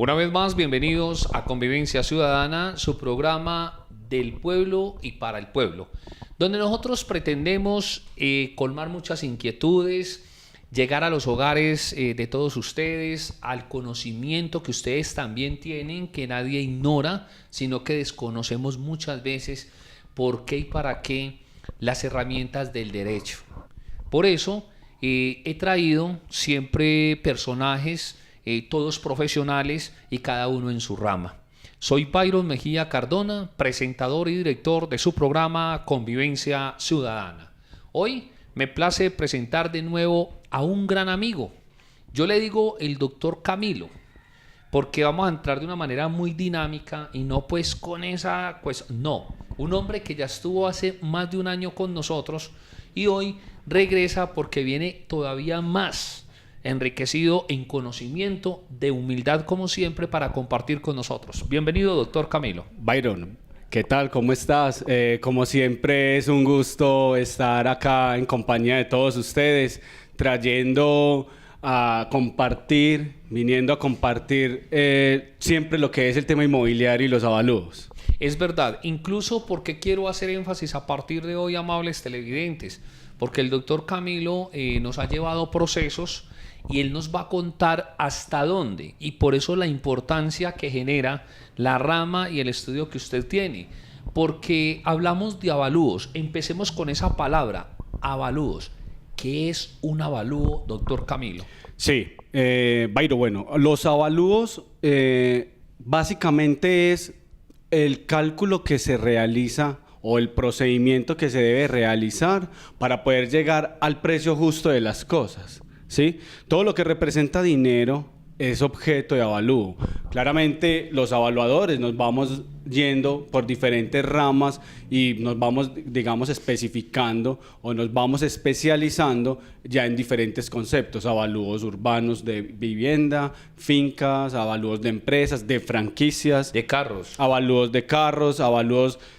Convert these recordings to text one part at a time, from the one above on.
Una vez más, bienvenidos a Convivencia Ciudadana, su programa del pueblo y para el pueblo, donde nosotros pretendemos colmar muchas inquietudes, llegar a los hogares de todos ustedes, al conocimiento que ustedes también tienen, que nadie ignora, sino que desconocemos muchas veces por qué y para qué las herramientas del derecho. Por eso he traído siempre personajes, todos profesionales y cada uno en su rama. Soy Byron Mejía Cardona, presentador y director de su programa Convivencia Ciudadana. Hoy me place presentar de nuevo a un gran amigo. Yo le digo el doctor Camilo, porque vamos a entrar de una manera muy dinámica y no pues con esa, pues no. Un hombre que ya estuvo hace más de un año con nosotros y hoy regresa porque viene todavía más enriquecido en conocimiento, de humildad como siempre, para compartir con nosotros. Bienvenido, doctor Camilo. Byron, ¿qué tal? ¿Cómo estás? Como siempre es un gusto estar acá en compañía de todos ustedes, trayendo a compartir, viniendo a compartir siempre lo que es el tema inmobiliario y los avalúos. Es verdad, incluso porque quiero hacer énfasis a partir de hoy, amables televidentes, porque el doctor Camilo nos ha llevado procesos y él nos va a contar hasta dónde, y por eso la importancia que genera la rama y el estudio que usted tiene, porque hablamos de avalúos. Empecemos con esa palabra, avalúos. ¿Qué es un avalúo, doctor Camilo? Sí, Byron, bueno, los avalúos básicamente es el cálculo que se realiza o el procedimiento que se debe realizar para poder llegar al precio justo de las cosas, ¿sí? Todo lo que representa dinero es objeto de avalúo. Claramente los evaluadores nos vamos yendo por diferentes ramas y nos vamos, digamos, especificando o nos vamos especializando ya en diferentes conceptos: avalúos urbanos de vivienda, fincas, avalúos de empresas, de franquicias, de carros, avalúos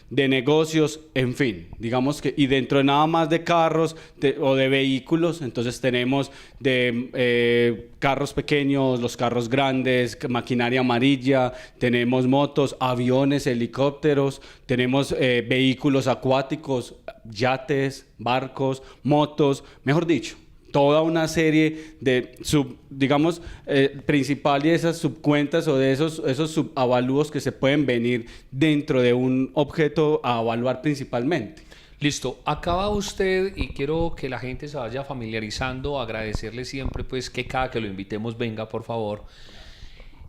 de negocios, en fin, digamos que, y dentro de nada más de carros o de vehículos, entonces tenemos de carros pequeños, los carros grandes, maquinaria amarilla, tenemos motos, aviones, helicópteros, tenemos vehículos acuáticos, yates, barcos, motos, mejor dicho, toda una serie de digamos, principal y esas subcuentas o de esos subavalúos que se pueden venir dentro de un objeto a evaluar principalmente. Listo, acaba usted, y quiero que la gente se vaya familiarizando, agradecerle siempre pues que cada que lo invitemos venga, por favor.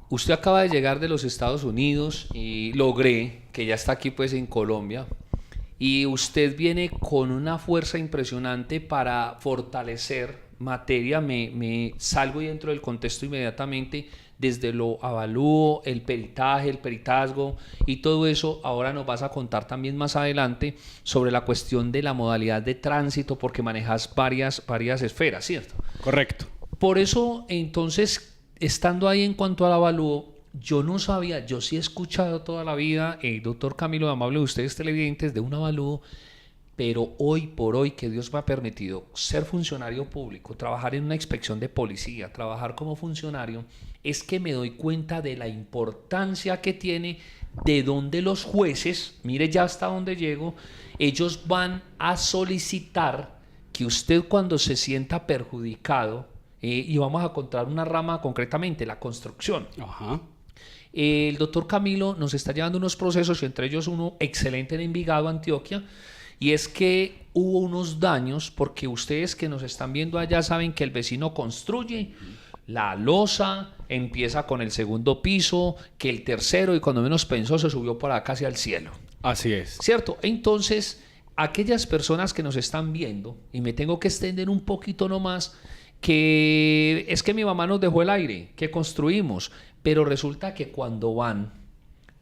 Usted acaba de llegar de los Estados Unidos y logré que ya está aquí pues en Colombia, y usted viene con una fuerza impresionante para fortalecer materia. Me salgo y entro del contexto inmediatamente, desde lo avalúo, el peritaje, el peritazgo y todo eso. Ahora nos vas a contar también más adelante sobre la cuestión de la modalidad de tránsito, porque manejas varias esferas, ¿cierto? Correcto. Por eso, entonces, estando ahí en cuanto al avalúo, yo no sabía, yo sí he escuchado toda la vida, doctor Camilo, amable de ustedes televidentes, de un avalúo, pero hoy por hoy que Dios me ha permitido ser funcionario público, trabajar en una inspección de policía, trabajar como funcionario, es que me doy cuenta de la importancia que tiene, de donde los jueces, mire ya hasta dónde llego, ellos van a solicitar que usted, cuando se sienta perjudicado, y vamos a contar una rama concretamente, la construcción. Ajá. El doctor Camilo nos está llevando unos procesos, y entre ellos uno excelente en Envigado, Antioquia, y es que hubo unos daños, porque ustedes que nos están viendo allá saben que el vecino construye, la losa empieza con el segundo piso, que el tercero, y cuando menos pensó se subió por acá casi al cielo. Así es. ¿Cierto? Entonces, aquellas personas que nos están viendo, y me tengo que extender un poquito nomás, que es que mi mamá nos dejó el aire, que construimos, pero resulta que cuando van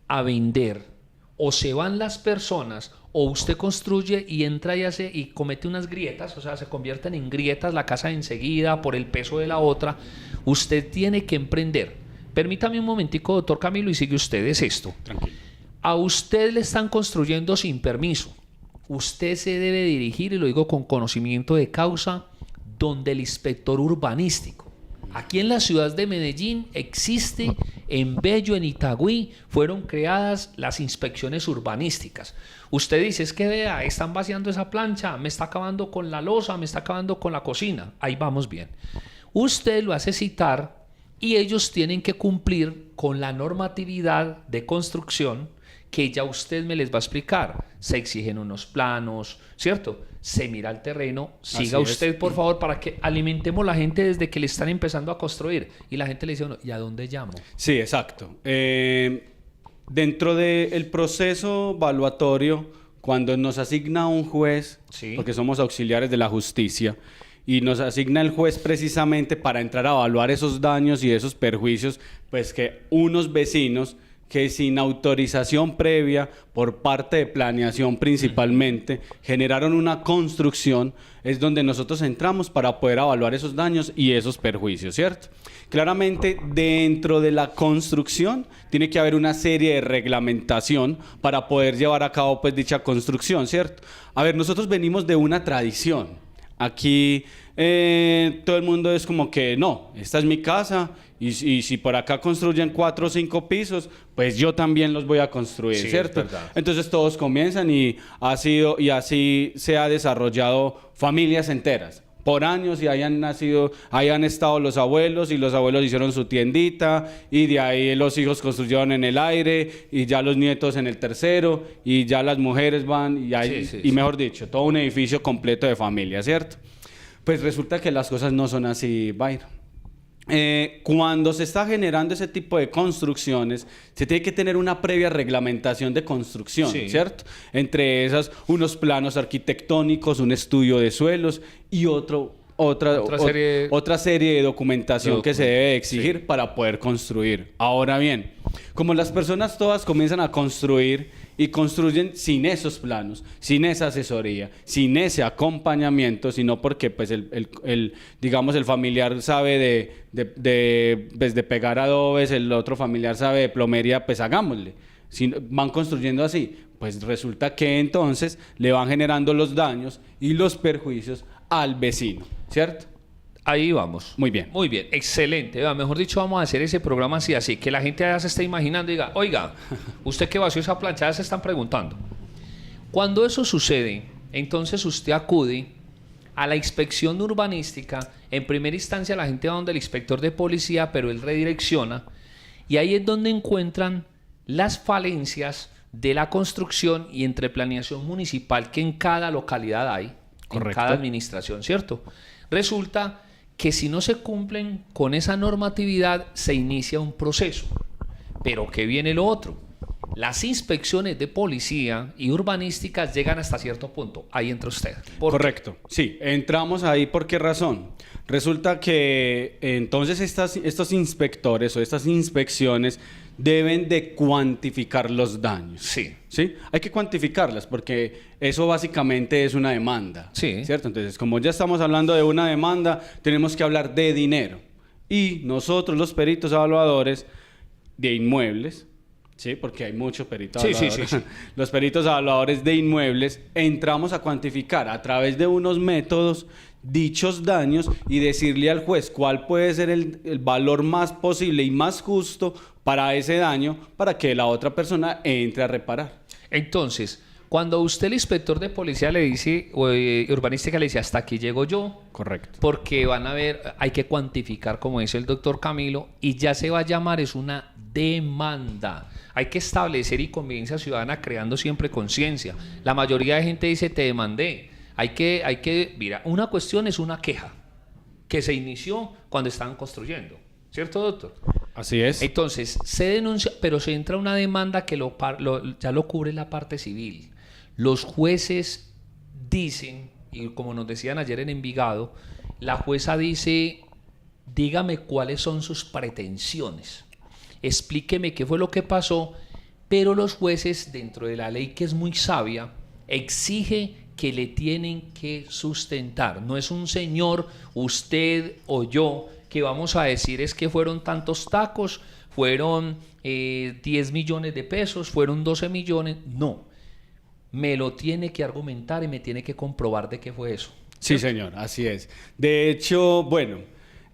a vender, o se van las personas, o usted construye y entra y hace y comete unas grietas, o sea, se convierten en grietas la casa enseguida por el peso de la otra, usted tiene que emprender. Permítame un momentico, doctor Camilo, y sigue usted, es esto. Tranquilo. A usted le están construyendo sin permiso. Usted se debe dirigir, y lo digo con conocimiento de causa, donde el inspector urbanístico. Aquí en la ciudad de Medellín existe, en Bello, en Itagüí, fueron creadas las inspecciones urbanísticas. Usted dice, es que vea, están vaciando esa plancha, me está acabando con la loza, me está acabando con la cocina. Ahí vamos bien. Usted lo hace citar y ellos tienen que cumplir con la normatividad de construcción que ya usted me les va a explicar. Se exigen unos planos, ¿cierto? Se mira el terreno. Siga usted, por favor, para que alimentemos la gente desde que le están empezando a construir. Y la gente le dice, ¿y a dónde llamo? Sí, exacto. Dentro del proceso evaluatorio, cuando nos asigna un juez, Sí. porque somos auxiliares de la justicia, y nos asigna el juez precisamente para entrar a evaluar esos daños y esos perjuicios, pues que unos vecinos que sin autorización previa por parte de planeación principalmente generaron una construcción, es donde nosotros entramos para poder evaluar esos daños y esos perjuicios, ¿cierto? Claramente dentro de la construcción tiene que haber una serie de reglamentación para poder llevar a cabo pues dicha construcción, ¿cierto? A ver, nosotros venimos de una tradición. Aquí todo el mundo es como que no, esta es mi casa y si por acá construyen 4 o 5 pisos, pues yo también los voy a construir, Sí, ¿cierto? es verdad. Entonces todos comienzan y así se ha desarrollado familias enteras. Por años y ahí han estado los abuelos y los abuelos hicieron su tiendita y de ahí los hijos construyeron en el aire y ya los nietos en el tercero y ya las mujeres van y mejor dicho, todo un edificio completo de familia, ¿cierto? Pues resulta que las cosas no son así, Byron. Cuando se está generando ese tipo de construcciones, se tiene que tener una previa reglamentación de construcción, Sí. ¿cierto? Entre esas, unos planos arquitectónicos, un estudio de suelos y otra serie de documentación que se debe exigir sí. para poder construir. Ahora bien, como las personas todas comienzan a construir y construyen sin esos planos, sin esa asesoría, sin ese acompañamiento, sino porque pues digamos el familiar sabe de pegar adobes, el otro familiar sabe de plomería, pues hagámosle. Si van construyendo así, pues resulta que entonces le van generando los daños y los perjuicios al vecino, ¿cierto? Ahí vamos. Muy bien. Muy bien, excelente. Mejor dicho, vamos a hacer ese programa así, que la gente ya se esté imaginando y diga, oiga, usted que vació esa plancha, ya se están preguntando. Cuando eso sucede, entonces usted acude a la inspección urbanística. En primera instancia la gente va donde el inspector de policía, pero él redirecciona y ahí es donde encuentran las falencias de la construcción y entre planeación municipal que en cada localidad hay, Correcto. en cada administración, ¿cierto? Resulta que si no se cumplen con esa normatividad se inicia un proceso. Pero ¿qué viene lo otro? Las inspecciones de policía y urbanísticas llegan hasta cierto punto. Ahí entra usted. Correcto. Sí, entramos ahí. ¿Por qué razón? Resulta que entonces estos inspectores o estas inspecciones deben de cuantificar los daños. Sí. ¿Sí? Hay que cuantificarlas porque eso básicamente es una demanda. Sí. ¿Cierto? Entonces, como ya estamos hablando de una demanda, tenemos que hablar de dinero. Y nosotros, los peritos evaluadores de inmuebles, ¿sí? Porque hay muchos peritos evaluadores. Sí. Los peritos evaluadores de inmuebles entramos a cuantificar a través de unos métodos dichos daños y decirle al juez cuál puede ser el valor más posible y más justo para ese daño para que la otra persona entre a reparar. Entonces, cuando usted, el inspector de policía, le dice, o urbanística le dice, hasta aquí llego yo. Correcto. Porque van a ver, hay que cuantificar, como dice el doctor Camilo, y ya se va a llamar, es una demanda. Hay que establecer y convivencia ciudadana creando siempre conciencia. La mayoría de gente dice, te demandé. Mira, una cuestión es una queja que se inició cuando estaban construyendo. ¿Cierto, doctor? Así es. Entonces, se denuncia, pero se entra una demanda que ya lo cubre la parte civil. Los jueces dicen, y como nos decían ayer en Envigado, la jueza dice, dígame cuáles son sus pretensiones, explíqueme qué fue lo que pasó, pero los jueces, dentro de la ley que es muy sabia, exige que le tienen que sustentar. No es un señor, usted o yo, que vamos a decir es que fueron tantos tacos, fueron 10 millones de pesos, fueron 12 millones. No, me lo tiene que argumentar y me tiene que comprobar de qué fue eso. Sí, señor, así es. De hecho, bueno,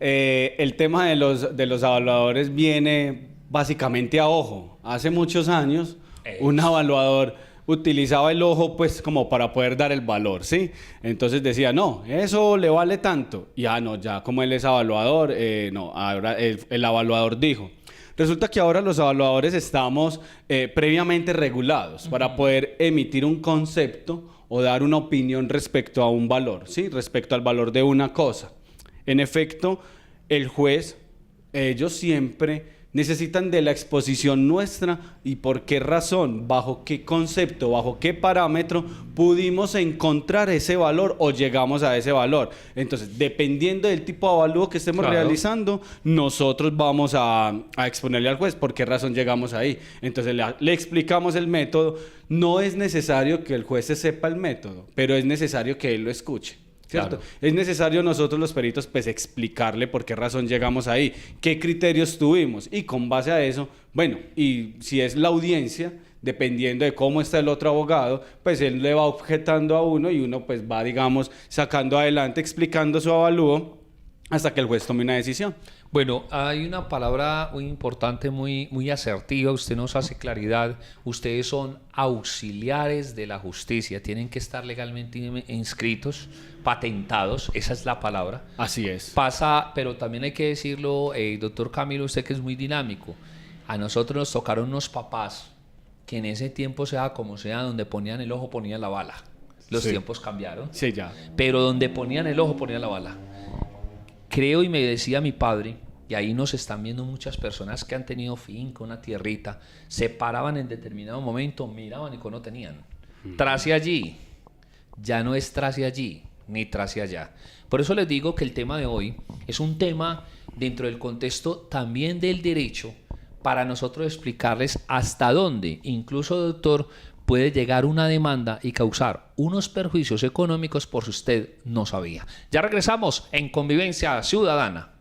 el tema de los evaluadores viene básicamente a ojo. Hace muchos años, un evaluador utilizaba el ojo pues como para poder dar el valor, ¿sí? Entonces decía, no, eso le vale tanto. Y no, ya como él es evaluador, no, ahora el evaluador dijo. Resulta que ahora los evaluadores estamos previamente regulados para poder emitir un concepto o dar una opinión respecto a un valor, ¿sí? Respecto al valor de una cosa. En efecto, el juez, ellos siempre necesitan de la exposición nuestra y por qué razón, bajo qué concepto, bajo qué parámetro pudimos encontrar ese valor o llegamos a ese valor. Entonces, dependiendo del tipo de avalúo que estemos realizando, nosotros vamos a exponerle al juez por qué razón llegamos ahí. Entonces, le explicamos el método. No es necesario que el juez se sepa el método, pero es necesario que él lo escuche. ¿Cierto? Claro. Es necesario nosotros los peritos pues explicarle por qué razón llegamos ahí, qué criterios tuvimos y con base a eso, bueno, y si es la audiencia, dependiendo de cómo está el otro abogado, pues él le va objetando a uno y uno pues va, digamos, sacando adelante, explicando su avalúo hasta que el juez tome una decisión. Bueno, hay una palabra muy importante, muy asertiva, usted nos hace claridad, ustedes son auxiliares de la justicia, tienen que estar legalmente inscritos, patentados, esa es la palabra. Así es. Pasa, pero también hay que decirlo, doctor Camilo, usted que es muy dinámico, a nosotros nos tocaron unos papás que en ese tiempo, sea como sea, donde ponían el ojo ponían la bala. Los tiempos cambiaron. Sí, ya. Pero donde ponían el ojo ponían la bala. Creo, y me decía mi padre, y ahí nos están viendo muchas personas que han tenido finca, una tierrita, se paraban en determinado momento, miraban y no tenían. Trace allí, ya no es trace allí, ni trace allá. Por eso les digo que el tema de hoy es un tema dentro del contexto también del derecho, para nosotros explicarles hasta dónde, incluso doctor, puede llegar una demanda y causar unos perjuicios económicos por si usted no sabía. Ya regresamos en Convivencia Ciudadana.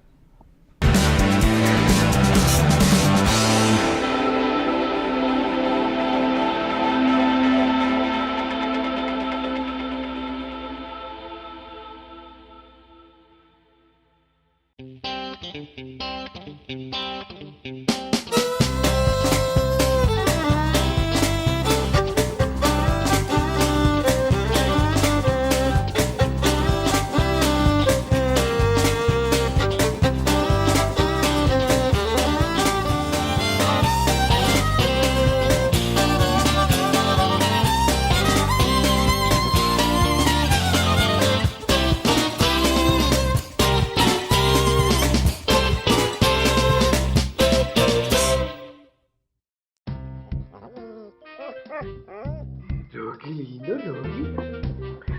Rocky, lindo, Rocky.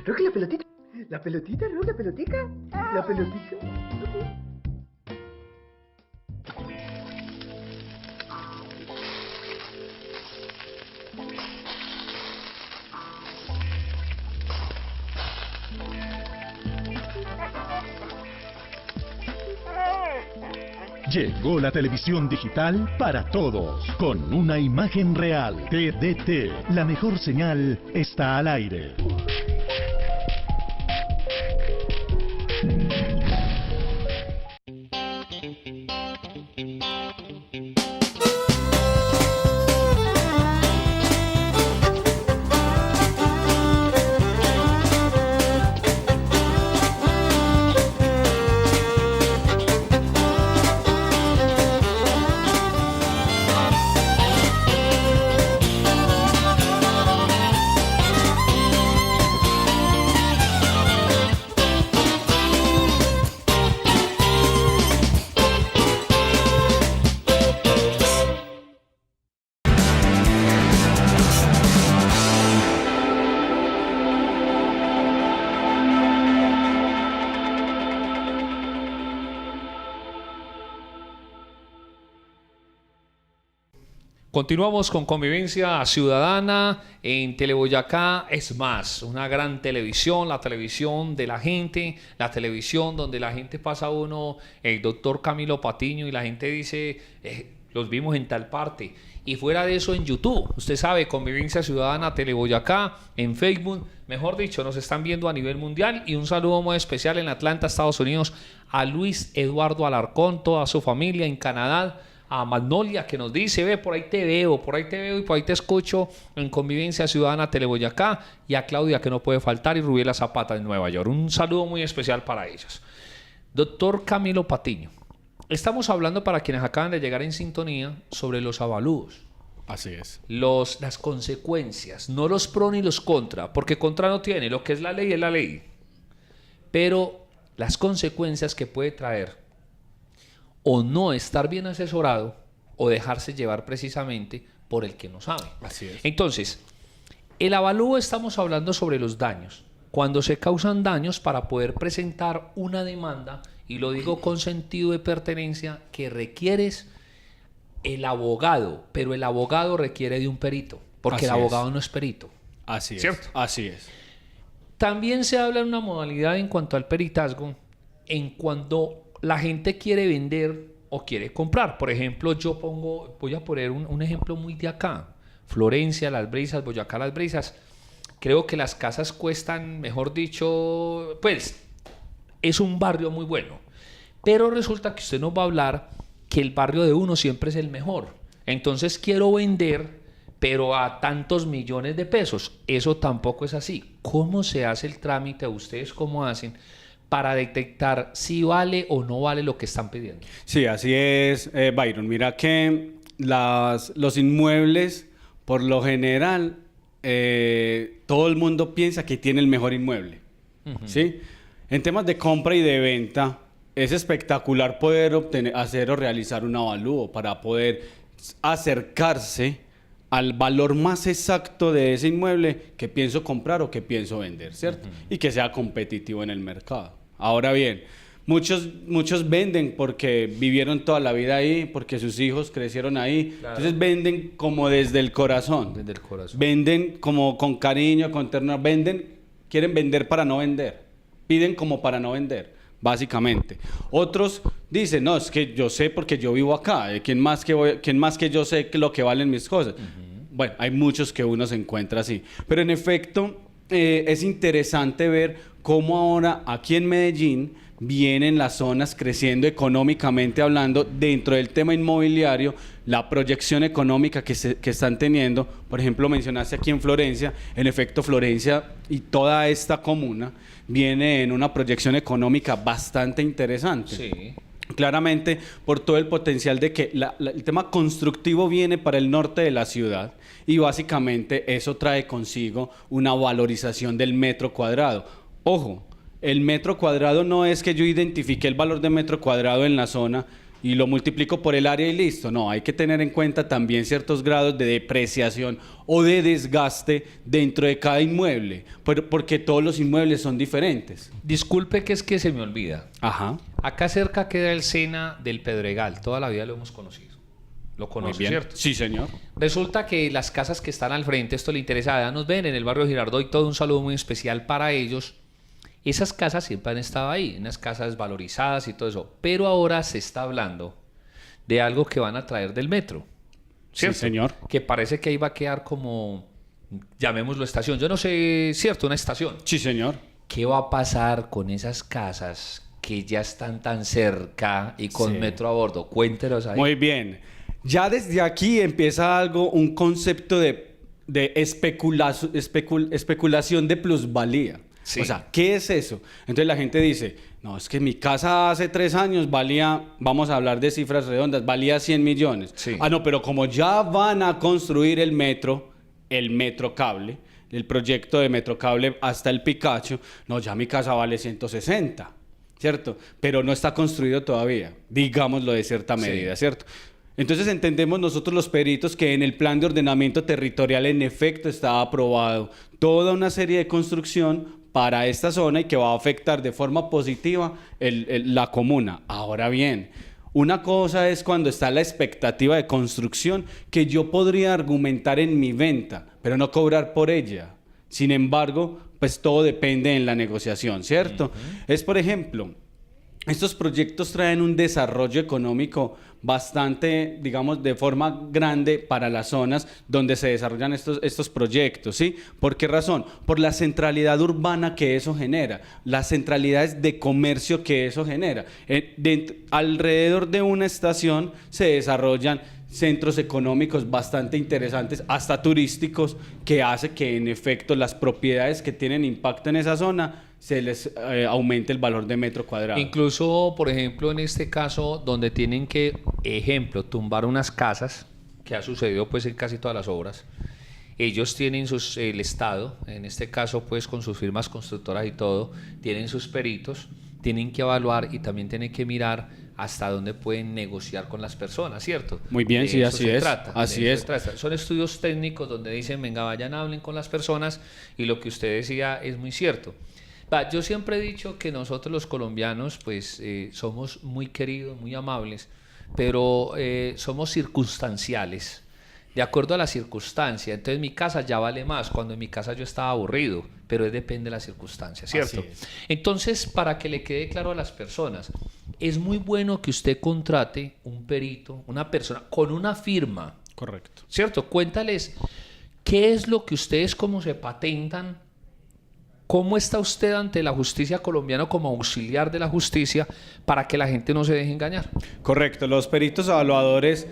Rocky, la pelotita. La pelotita, Rocky, la pelotita. La pelotita. Llegó la televisión digital para todos, con una imagen real. TDT, la mejor señal está al aire. Continuamos con Convivencia Ciudadana en Teleboyacá. Es más, una gran televisión, la televisión de la gente, la televisión donde la gente pasa a uno, el doctor Camilo Patiño, y la gente dice, los vimos en tal parte. Y fuera de eso, en YouTube, usted sabe, Convivencia Ciudadana Teleboyacá, en Facebook, mejor dicho, nos están viendo a nivel mundial. Y un saludo muy especial en Atlanta, Estados Unidos, a Luis Eduardo Alarcón, toda su familia en Canadá, a Magnolia que nos dice, ve, por ahí te veo y por ahí te escucho en Convivencia Ciudadana Teleboyacá, y a Claudia que no puede faltar, y Rubiela Zapata en Nueva York. Un saludo muy especial para ellos. Doctor Camilo Patiño, estamos hablando, para quienes acaban de llegar en sintonía, sobre los avalúos. Así es. Las consecuencias, no los pro ni los contra, porque contra no tiene, lo que es la ley, pero las consecuencias que puede traer o no estar bien asesorado o dejarse llevar precisamente por el que no sabe. Así es. Entonces, el avalúo, estamos hablando sobre los daños, cuando se causan daños para poder presentar una demanda, y lo digo con sentido de pertenencia, que requieres el abogado, pero el abogado requiere de un perito, porque el abogado no es perito. Así es. ¿Cierto? Así es. También se habla de una modalidad en cuanto al peritazgo, en cuando la gente quiere vender o quiere comprar. Por ejemplo, voy a poner un ejemplo muy de acá. Florencia, Las Brisas, Boyacá, Las Brisas. Creo que las casas cuestan, mejor dicho, pues es un barrio muy bueno. Pero resulta que usted nos va a hablar que el barrio de uno siempre es el mejor. Entonces quiero vender, pero a tantos millones de pesos. Eso tampoco es así. ¿Cómo se hace el trámite? ¿Ustedes cómo hacen para detectar si vale o no vale lo que están pidiendo? Sí, así es, Byron. Mira que los inmuebles, por lo general, todo el mundo piensa que tiene el mejor inmueble. ¿Sí? En temas de compra y de venta, es espectacular poder hacer o realizar un avalúo para poder acercarse al valor más exacto de ese inmueble que pienso comprar o que pienso vender, ¿cierto? Y que sea competitivo en el mercado. Ahora bien, muchos venden porque vivieron toda la vida ahí, porque sus hijos crecieron ahí. Claro. Entonces venden como desde el corazón. Desde el corazón. Venden como con cariño, con ternura. Quieren vender para no vender. Piden como para no vender, básicamente. Otros dicen, no, es que yo sé porque yo vivo acá. ¿Quién más que yo sé lo que valen mis cosas? Bueno, hay muchos que uno se encuentra así. Pero en efecto, es interesante ver cómo ahora aquí en Medellín vienen las zonas creciendo económicamente hablando dentro del tema inmobiliario, la proyección económica que están teniendo. Por ejemplo, mencionaste aquí en Florencia. En efecto, Florencia y toda esta comuna viene en una proyección económica bastante interesante. Sí. Claramente por todo el potencial de que el tema constructivo viene para el norte de la ciudad, y básicamente eso trae consigo una valorización del metro cuadrado. Ojo, el metro cuadrado no es que yo identifique el valor de metro cuadrado en la zona y lo multiplico por el área y listo. No, hay que tener en cuenta también ciertos grados de depreciación o de desgaste dentro de cada inmueble, porque todos los inmuebles son diferentes. Disculpe que es que se me olvida. Ajá. Acá cerca queda el Sena del Pedregal. Toda la vida lo hemos conocido. Lo conoce, ¿cierto? Sí, señor. Resulta que las casas que están al frente, esto le interesa a nos ven en el barrio Girardot, y todo un saludo muy especial para ellos. Esas casas siempre han estado ahí, unas casas valorizadas y todo eso. Pero ahora se está hablando de algo que van a traer del metro, ¿cierto? Sí, señor. Que parece que ahí va a quedar como, llamémoslo estación. Yo no sé, ¿cierto? Una estación. Sí, señor. ¿Qué va a pasar con esas casas que ya están tan cerca y con metro a bordo? Cuéntenos ahí. Muy bien. Ya desde aquí empieza un concepto de especulación de plusvalía. Sí. O sea, ¿qué es eso? Entonces la gente dice, no, es que mi casa hace 3 años valía, vamos a hablar de cifras redondas, valía 100 millones. Sí. Ah, no, pero como ya van a construir el metro cable, el proyecto de metro cable hasta el Picacho, no, ya mi casa vale 160, ¿cierto? Pero no está construido todavía, digámoslo de cierta medida, ¿cierto? Entonces entendemos nosotros los peritos que en el plan de ordenamiento territorial en efecto está aprobado toda una serie de construcción para esta zona y que va a afectar de forma positiva la comuna. Ahora bien, una cosa es cuando está la expectativa de construcción que yo podría argumentar en mi venta, pero no cobrar por ella. Sin embargo, pues todo depende en la negociación, ¿cierto? Es, por ejemplo, estos proyectos traen un desarrollo económico bastante, digamos, de forma grande para las zonas donde se desarrollan estos proyectos, ¿sí? ¿Por qué razón? Por la centralidad urbana que eso genera, las centralidades de comercio que eso genera. Alrededor de una estación se desarrollan centros económicos bastante interesantes, hasta turísticos, que hace que en efecto las propiedades que tienen impacto en esa zona se les aumente el valor de metro cuadrado. Incluso, por ejemplo, en este caso, donde tienen que, ejemplo, tumbar unas casas, que ha sucedido pues en casi todas las obras, ellos tienen el Estado, en este caso pues con sus firmas constructoras y todo, tienen sus peritos, tienen que evaluar y también tienen que mirar hasta dónde pueden negociar con las personas, ¿cierto? Muy bien, sí, así es. Así es. Son estudios técnicos donde dicen, venga, vayan, hablen con las personas, y lo que usted decía es muy cierto. Yo siempre he dicho que nosotros los colombianos pues somos muy queridos, muy amables, pero somos circunstanciales, de acuerdo a la circunstancia. Entonces mi casa ya vale más cuando en mi casa yo estaba aburrido, pero depende de la circunstancia, ¿cierto? Entonces, para que le quede claro a las personas, es muy bueno que usted contrate un perito, una persona con una firma. Correcto. ¿Cierto? Cuéntales qué es lo que ustedes, cómo se patentan. ¿Cómo está usted ante la justicia colombiana como auxiliar de la justicia para que la gente no se deje engañar? Correcto, los peritos evaluadores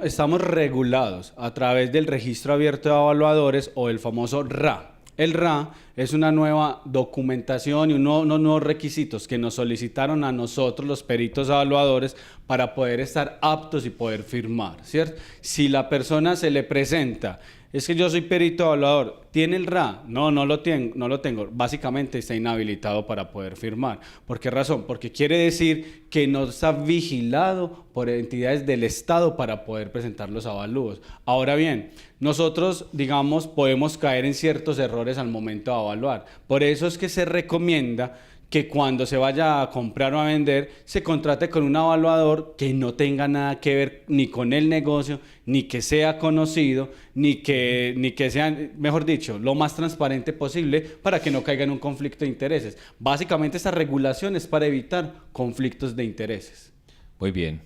estamos regulados a través del Registro Abierto de Evaluadores, o el famoso RA. El RA es una nueva documentación y unos nuevos requisitos que nos solicitaron a nosotros, los peritos evaluadores, para poder estar aptos y poder firmar, ¿cierto? Si la persona se le presenta, es que yo soy perito evaluador, ¿tiene el RA? No lo tengo. Básicamente está inhabilitado para poder firmar. ¿Por qué razón? Porque quiere decir que no está vigilado por entidades del Estado para poder presentar los avalúos. Ahora bien, nosotros, digamos, podemos caer en ciertos errores al momento de evaluar. Por eso es que se recomienda que cuando se vaya a comprar o a vender, se contrate con un evaluador que no tenga nada que ver ni con el negocio, ni que sea conocido, ni que sea, mejor dicho, lo más transparente posible, para que no caiga en un conflicto de intereses. Básicamente esta regulación es para evitar conflictos de intereses. Muy bien.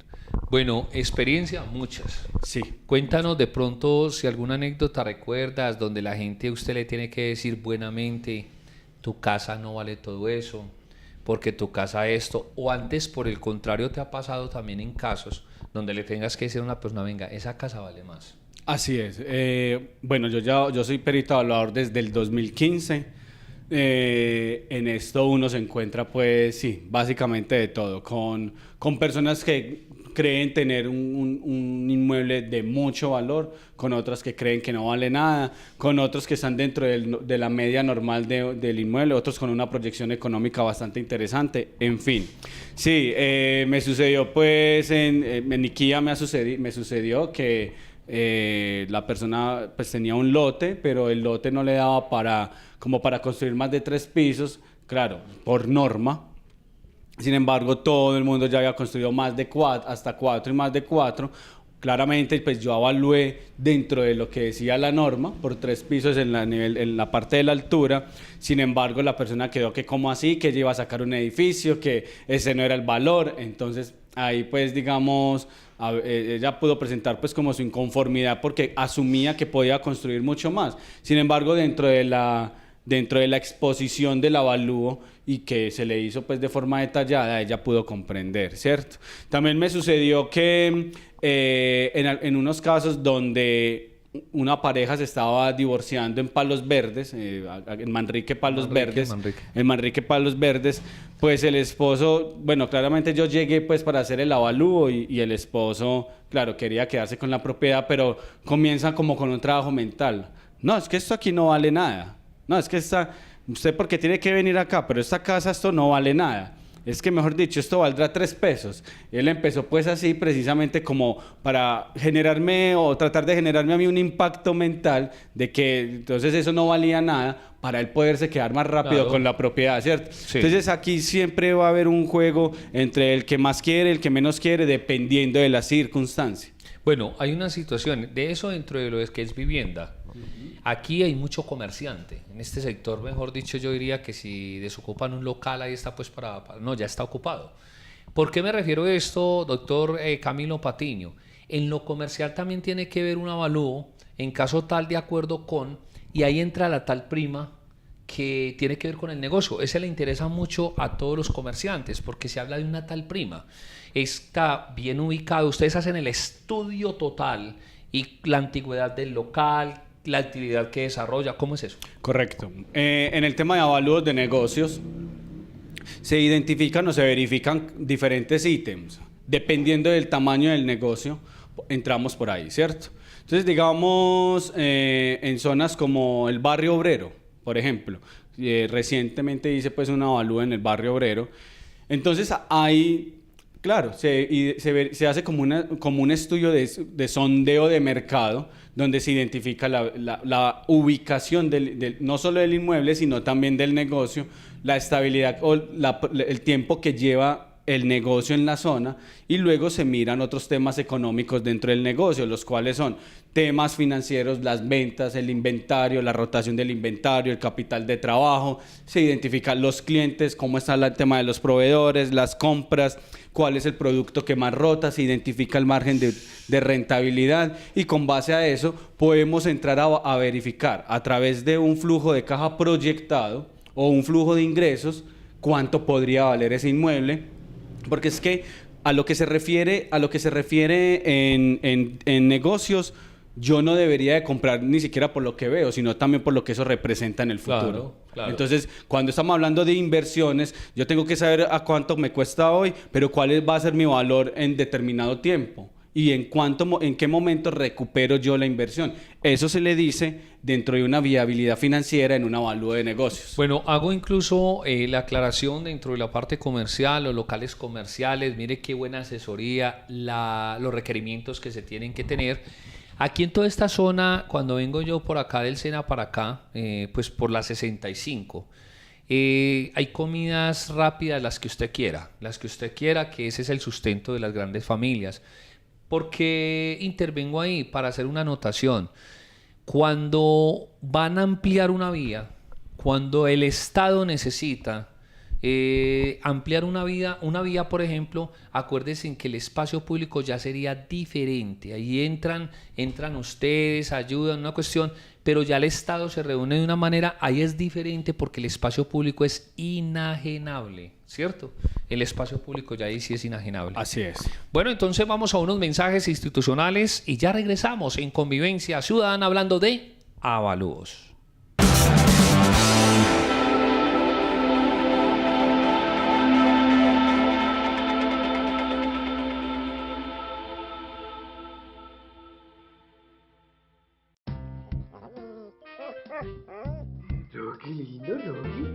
Bueno, experiencia, muchas. Sí. Cuéntanos de pronto si alguna anécdota recuerdas donde la gente a usted le tiene que decir buenamente: tu casa no vale todo eso, porque tu casa esto, o antes por el contrario te ha pasado también en casos donde le tengas que decir a una persona, venga, esa casa vale más. Así es. Bueno, yo soy perito evaluador desde el 2015. En esto uno se encuentra, pues sí, básicamente de todo, con personas que creen tener un inmueble de mucho valor, con otras que creen que no vale nada, con otros que están dentro de la media normal del inmueble, otros con una proyección económica bastante interesante, en fin. Sí, me sucedió pues en IKEA me sucedió que la persona pues tenía un lote, pero el lote no le daba como para construir más de 3 pisos, claro, por norma. Sin embargo, todo el mundo ya había construido más de 4, hasta 4 y más de 4. Claramente, pues yo evalué dentro de lo que decía la norma, por 3 pisos en la parte de la altura. Sin embargo, la persona quedó que como así, que ella iba a sacar un edificio, que ese no era el valor. Entonces, ahí pues digamos, ella pudo presentar pues como su inconformidad porque asumía que podía construir mucho más. Sin embargo, dentro de la exposición del avalúo y que se le hizo pues de forma detallada, ella pudo comprender, ¿cierto? También me sucedió que en unos casos donde una pareja se estaba divorciando en Palos Verdes, en Manrique Palos Verdes, en Manrique Palos Verdes, pues el esposo, bueno, claramente yo llegué pues para hacer el avalúo y el esposo, claro, quería quedarse con la propiedad, pero comienza como con un trabajo mental. No, es que esto aquí no vale nada. No, es que usted porque tiene que venir acá, pero esta casa esto no vale nada. Es que mejor dicho, esto valdrá 3 pesos. Él empezó pues así precisamente como para generarme o tratar de generarme a mí un impacto mental de que entonces eso no valía nada para él poderse quedar más rápido con la propiedad, ¿cierto? Sí. Entonces aquí siempre va a haber un juego entre el que más quiere, el que menos quiere, dependiendo de la circunstancia. Bueno, hay una situación de eso dentro de lo que es vivienda. Aquí hay mucho comerciante. En este sector, mejor dicho, yo diría que si desocupan un local, ahí está pues no, ya está ocupado. ¿Por qué me refiero a esto, doctor Camilo Patiño? En lo comercial también tiene que ver un avalúo, en caso tal de acuerdo con, y ahí entra la tal prima que tiene que ver con el negocio. Ese le interesa mucho a todos los comerciantes porque se habla de una tal prima. Está bien ubicado, ustedes hacen el estudio total y la antigüedad del local, la actividad que desarrolla, ¿cómo es eso? Correcto. En el tema de avalúos de negocios, se identifican o se verifican diferentes ítems. Dependiendo del tamaño del negocio, entramos por ahí, ¿cierto? Entonces, digamos, en zonas como el barrio obrero, por ejemplo, recientemente hice pues un avalúo en el barrio obrero. Entonces, ahí, claro, se hace como un estudio de sondeo de mercado, donde se identifica la ubicación no solo del inmueble, sino también del negocio, la estabilidad o el tiempo que lleva el negocio en la zona, y luego se miran otros temas económicos dentro del negocio, los cuales son temas financieros, las ventas, el inventario, la rotación del inventario, el capital de trabajo, se identifican los clientes, cómo está el tema de los proveedores, las compras, cuál es el producto que más rota, se identifica el margen de rentabilidad, y con base a eso podemos entrar a verificar a través de un flujo de caja proyectado o un flujo de ingresos cuánto podría valer ese inmueble. Porque es que a lo que se refiere en negocios, yo no debería de comprar ni siquiera por lo que veo, sino también por lo que eso representa en el futuro. Claro, claro. Entonces, cuando estamos hablando de inversiones, yo tengo que saber a cuánto me cuesta hoy, pero cuál va a ser mi valor en determinado tiempo y en qué momento recupero yo la inversión. Eso se le dice dentro de una viabilidad financiera en un avalúo de negocios. Bueno, hago incluso la aclaración dentro de la parte comercial, los locales comerciales, mire qué buena asesoría, los requerimientos que se tienen que tener. Aquí en toda esta zona, cuando vengo yo por acá del Sena para acá, pues por la 65, hay comidas rápidas, las que usted quiera, que ese es el sustento de las grandes familias. ¿Por qué intervengo ahí? Para hacer una anotación. Cuando van a ampliar una vía, cuando el Estado necesita ampliar una vía, por ejemplo, acuérdense en que el espacio público ya sería diferente. Ahí entran ustedes, ayudan, una cuestión, pero ya el Estado se reúne de una manera, ahí es diferente porque el espacio público es inajenable, ¿cierto? El espacio público ya ahí sí es inajenable. Así es. Bueno, entonces vamos a unos mensajes institucionales y ya regresamos en Convivencia Ciudadana hablando de avalúos. Qué lindo, Rocky.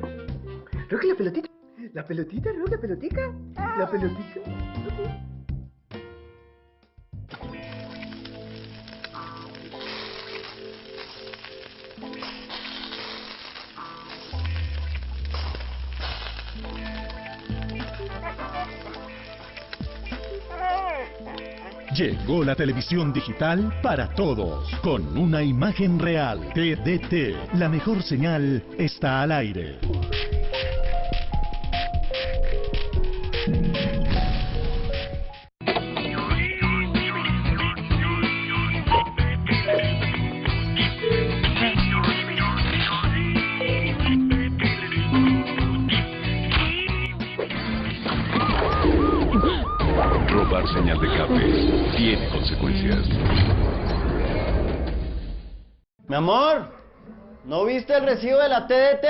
Rocky, la pelotita. La pelotita, Rocky, la pelotica. La pelotita. Llegó la televisión digital para todos, con una imagen real. TDT, la mejor señal está al aire. Robar señal de cables tiene consecuencias. Mi amor, ¿no viste el recibo de la TDT?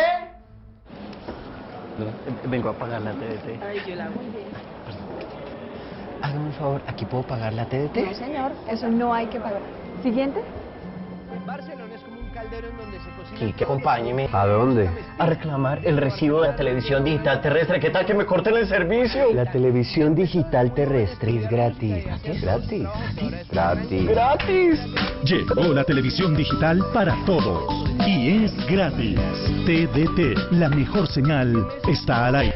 Vengo a pagar la TDT. Ay, yo la hago. Hágame un favor, ¿aquí puedo pagar la TDT? No, señor, eso no hay que pagar. Siguiente. Barcelona es como un caldero en donde se cocina... Y que acompáñeme. ¿A dónde? A reclamar el recibo de la televisión digital terrestre. ¿Qué tal que me corten el servicio? La televisión digital terrestre es gratis. ¿Gratis? Gratis. ¡Gratis! Llegó la televisión digital para todos y es gratis. TDT, la mejor señal está al aire.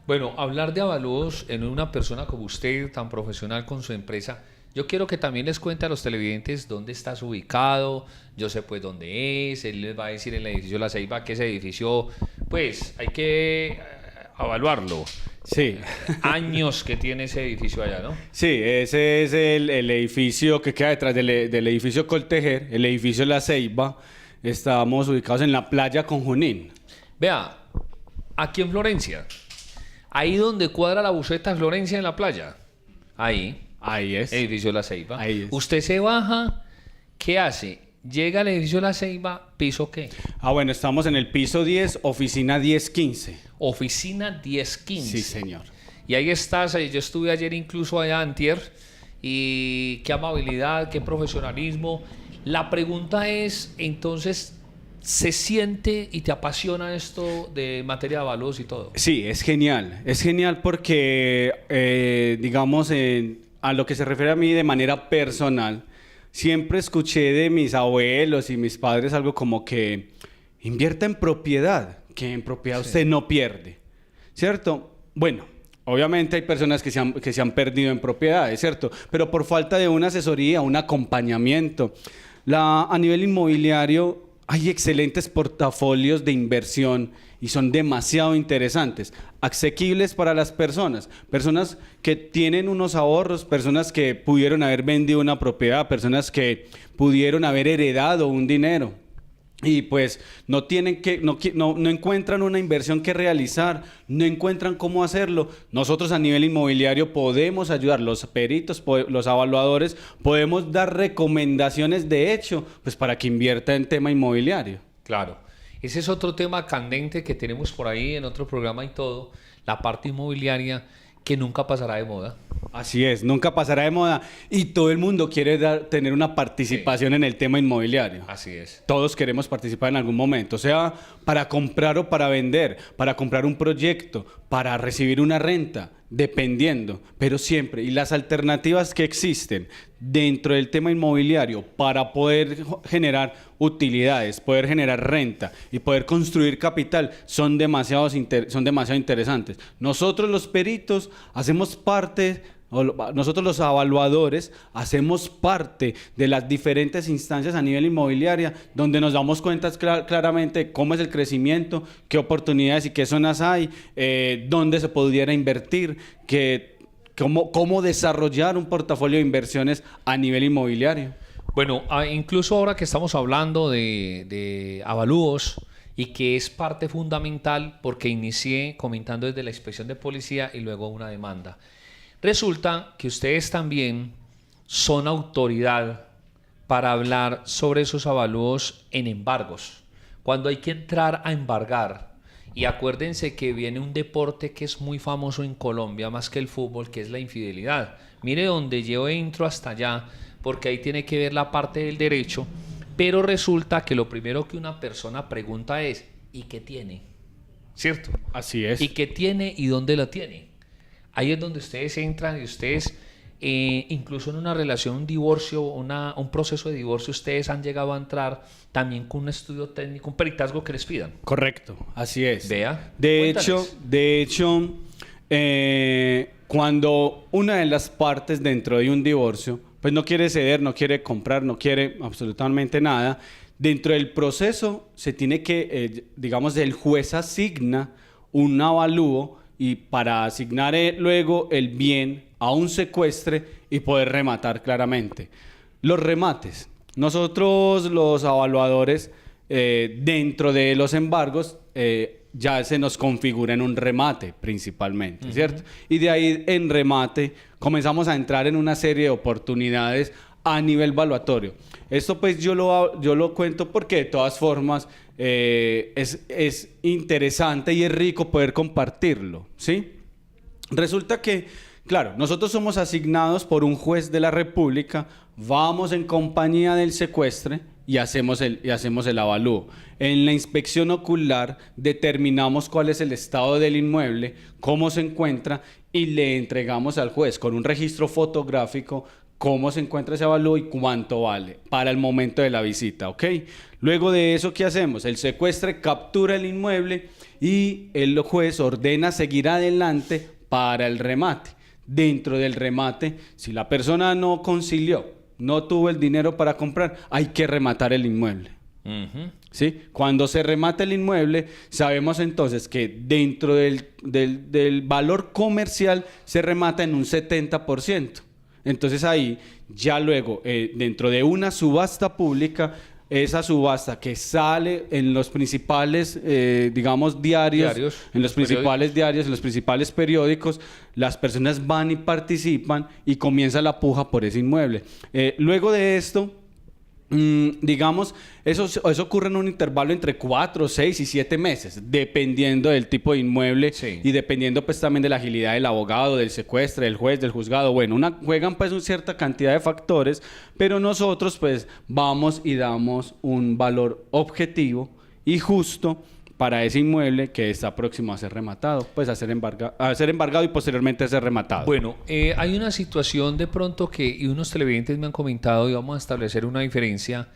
Bueno, hablar de avalúos en una persona como usted, tan profesional con su empresa, yo quiero que también les cuente a los televidentes dónde estás ubicado, yo sé pues dónde es, él les va a decir en el edificio La Ceiba que ese edificio, pues hay que evaluarlo. Sí. Años que tiene ese edificio allá, ¿no? Sí, ese es el edificio que queda detrás del edificio Coltejer, el edificio La Ceiba. Estamos ubicados en la playa con Junín. Vea, aquí en Florencia, ahí donde cuadra la buseta de Florencia en la playa, Ahí es. edificio La Ceiba. Ahí es. Usted se baja, ¿qué hace? Llega al edificio La Ceiba, ¿piso qué? Bueno, estamos en el piso 10, oficina 1015. Oficina 1015. Sí, señor. Y ahí estás, yo estuve ayer incluso allá antier, y qué amabilidad, qué profesionalismo. La pregunta es, entonces, ¿se siente y te apasiona esto de materia de avalúos y todo? Sí, es genial porque, digamos, a lo que se refiere a mí de manera personal, siempre escuché de mis abuelos y mis padres algo como que invierta en propiedad, que en propiedad usted no pierde, ¿cierto? Bueno, obviamente hay personas que se han perdido en propiedades, ¿cierto? Pero por falta de una asesoría, un acompañamiento. A nivel inmobiliario hay excelentes portafolios de inversión y son demasiado interesantes, asequibles para las personas que tienen unos ahorros, personas que pudieron haber vendido una propiedad, personas que pudieron haber heredado un dinero y pues no encuentran una inversión que realizar, no encuentran cómo hacerlo. Nosotros a nivel inmobiliario podemos ayudar, los peritos, los evaluadores, podemos dar recomendaciones de hecho, pues para que invierta en tema inmobiliario. Claro. Ese es otro tema candente que tenemos por ahí en otro programa y todo, la parte inmobiliaria que nunca pasará de moda. Así es, nunca pasará de moda y todo el mundo quiere tener una participación en el tema inmobiliario. Así es. Todos queremos participar en algún momento, sea para comprar o para vender, para comprar un proyecto, para recibir una renta, dependiendo, pero siempre. Y las alternativas que existen dentro del tema inmobiliario para poder generar utilidades, poder generar renta y poder construir capital son demasiado interesantes. Nosotros los peritos hacemos parte, nosotros los evaluadores hacemos parte de las diferentes instancias a nivel inmobiliaria donde nos damos cuenta claramente cómo es el crecimiento, qué oportunidades y qué zonas hay, dónde se pudiera invertir, cómo desarrollar un portafolio de inversiones a nivel inmobiliario. Bueno, incluso ahora que estamos hablando de avalúos y que es parte fundamental porque inicié comentando desde la inspección de policía y luego una demanda. Resulta que ustedes también son autoridad para hablar sobre esos avalúos en embargos. Cuando hay que entrar a embargar, y acuérdense que viene un deporte que es muy famoso en Colombia, más que el fútbol, que es la infidelidad. Mire donde yo entro hasta allá, porque ahí tiene que ver la parte del derecho, pero resulta que lo primero que una persona pregunta es, ¿y qué tiene? ¿Cierto? Así es. ¿Y qué tiene y dónde lo tiene? Ahí es donde ustedes entran y ustedes, incluso en una relación, un divorcio, un proceso de divorcio, ustedes han llegado a entrar también con un estudio técnico, un peritazgo que les pidan. Correcto, así es. Vea. De hecho, cuando una de las partes dentro de un divorcio, pues no quiere ceder, no quiere comprar, no quiere absolutamente nada, dentro del proceso se tiene que, digamos, el juez asigna un avalúo y para asignar luego el bien a un secuestre y poder rematar claramente. Los remates. Nosotros los evaluadores dentro de los embargos ya se nos configura en un remate principalmente, ¿cierto? Y de ahí en remate comenzamos a entrar en una serie de oportunidades a nivel valuatorio. Esto pues yo lo cuento porque de todas formas es interesante y es rico poder compartirlo, ¿sí? Resulta que, claro, nosotros somos asignados por un juez de la República, vamos en compañía del secuestre y hacemos el avalúo. En la inspección ocular determinamos cuál es el estado del inmueble, cómo se encuentra y le entregamos al juez con un registro fotográfico cómo se encuentra ese avalúo y cuánto vale para el momento de la visita, ¿ok? Luego de eso, ¿qué hacemos? El secuestre captura el inmueble y el juez ordena seguir adelante para el remate. Dentro del remate, si la persona no concilió, no tuvo el dinero para comprar, hay que rematar el inmueble. ¿Sí? Cuando se remata el inmueble, sabemos entonces que dentro del valor comercial se remata en un 70%. Entonces ahí, ya luego, dentro de una subasta pública, esa subasta que sale en los principales, digamos, diarios, en los principales diarios, en los principales periódicos, las personas van y participan y comienza la puja por ese inmueble. Luego de esto, digamos, eso ocurre en un intervalo entre 4, 6 y 7 meses, dependiendo del tipo de inmueble y dependiendo pues también de la agilidad del abogado, del secuestre, del juez, del juzgado. Bueno, juegan pues una cierta cantidad de factores, pero nosotros pues vamos y damos un valor objetivo y justo para ese inmueble que está próximo a ser rematado, pues a ser embargado y posteriormente a ser rematado. Bueno, hay una situación de pronto y unos televidentes me han comentado y vamos a establecer una diferencia.